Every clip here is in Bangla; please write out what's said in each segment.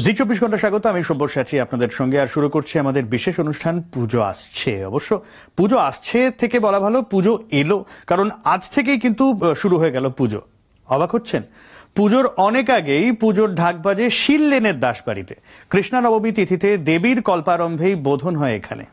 জি 24 ঘন্টা স্বাগত। আমি সব্যসাচী আপনাদের সঙ্গে আর শুরু করছি আমাদের বিশেষ অনুষ্ঠান পুজো আসছে। অবশ্য পুজো আসছে থেকে বলা ভালো পুজো এলো, কারণ আজ থেকেই কিন্তু শুরু হয়ে গেল পুজো। অবাক হচ্ছেন? পুজোর অনেক আগেই পুজোর ঢাক বাজে শিল লেনের দাসবাড়িতে। কৃষ্ণা নবমী তিথিতে দেবীর কল্পারম্ভেই বোধন হয় এখানে।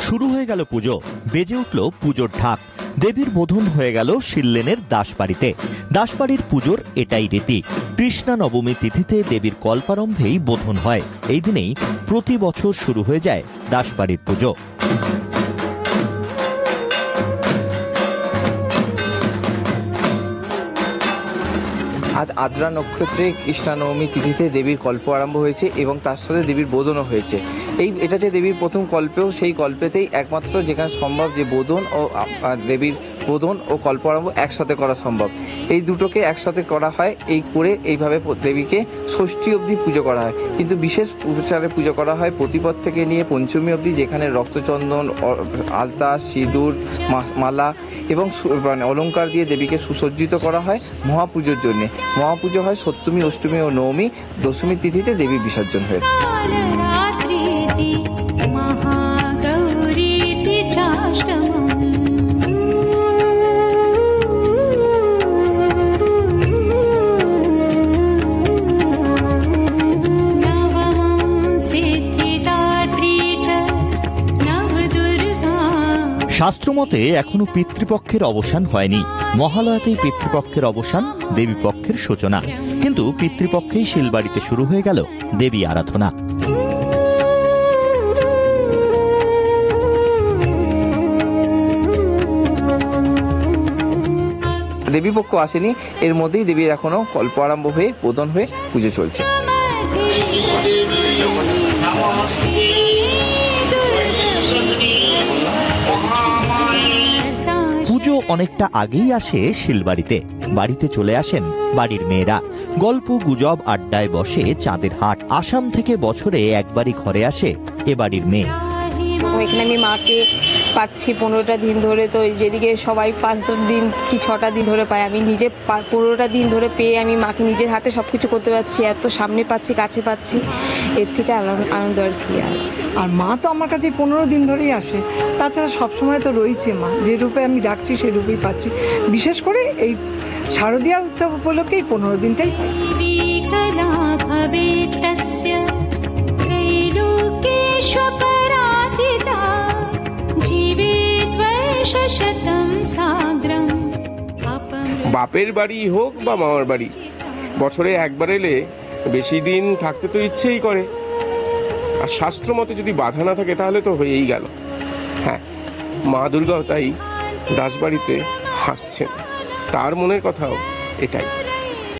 শুরু হয়ে গেল পুজো, বেজে উঠল পুজোর ঢাক। দেবীর বোধন হয়ে গেল শিললেনের দাসবাড়িতে। দাসবাড়ির পুজোর এটাই রীতি। কৃষ্ণা নবমী তিথিতে দেবীর কল্পারম্ভেই বোধন হয়। এই দিনেই প্রতি বছর শুরু হয়ে যায় দাসবাড়ির পুজো। আজ আদ্রা নক্ষত্রে কৃষ্ণা নবমী তিথিতে দেবীর কল্প আরম্ভ হয়েছে এবং তার সাথে দেবীর বোধনও হয়েছে। এটা যে দেবীর প্রথম কল্পেও সেই কল্পেতেই একমাত্র যেখানে সম্ভব যে বোধন ও দেবীর বোধন ও কল্প আরম্ভ একসাথে করা সম্ভব। এই দুটোকে একসাথে করা হয়, এইভাবে দেবীকে ষষ্ঠী অবধি পুজো করা হয়। কিন্তু বিশেষ উপচারে পুজো করা হয় প্রতিপদ থেকে নিয়ে পঞ্চমী অবধি, যেখানে রক্তচন্দন, আলতা, সিঁদুর, মালা এবং অলঙ্কার দিয়ে দেবীকে সুসজ্জিত করা হয় মহাপুজোর জন্য। মহাপুজো হয় সপ্তমী, অষ্টমী ও নবমী। দশমী তিথিতে দেবী বিসর্জন হয়। শাস্ত্রমতে এখনো পিতৃপক্ষের অবসান হয়নি। মহালয়াতেই পিতৃপক্ষের অবসান, দেবীপক্ষের সূচনা। কিন্তু পিতৃপক্ষেই শিলবাড়িতে শুরু হয়ে গেল দেবী আরাধনা। দেবীপক্ষ আসেনি, এর মধ্যেই দেবীর এখনো কল্প আরম্ভ হয়ে বোধন হয়ে পুজো চলছে। পুজো অনেকটা আগেই আসে শিলবাড়িতে। বাড়িতে চলে আসেন বাড়ির মেয়েরা। গল্প গুজব আড্ডায় বসে চাঁদের হাট। আসাম থেকে বছরে একবারই ঘরে আসে এ বাড়ির মেয়ে। এখানে আমি মাকে পাচ্ছি 15টা দিন ধরে, তো যেদিকে সবাই 5 দিন কি 6টা দিন ধরে পায়, আমি নিজে 15টা দিন ধরে পেয়ে আমি মাকে নিজের হাতে সবকিছু করতে পারছি। এত সামনে পাচ্ছি, কাছে পাচ্ছি, এর থেকে আনন্দ আর কি। আর মা তো আমার কাছে 15 দিন ধরেই আসে। তাছাড়া সবসময় তো রয়েছে মা, যে রূপে আমি ডাকছি সেই রূপেই পাচ্ছি। বিশেষ করে এই শারদীয়া উৎসব উপলক্ষে 15 দিনটাই পাই। বাপের বাড়ি হোক বা মামার বাড়ি, বছরে একবার এলে বেশি দিন থাকতে তো ইচ্ছেই করে। আর শাস্ত্র মতে যদি বাধা না থাকে তাহলে তো হয়েই গেল। হ্যাঁ, মা দুর্গাও তাই দাসবাড়িতে হাসছেন, তার মনের কথাও এটাই।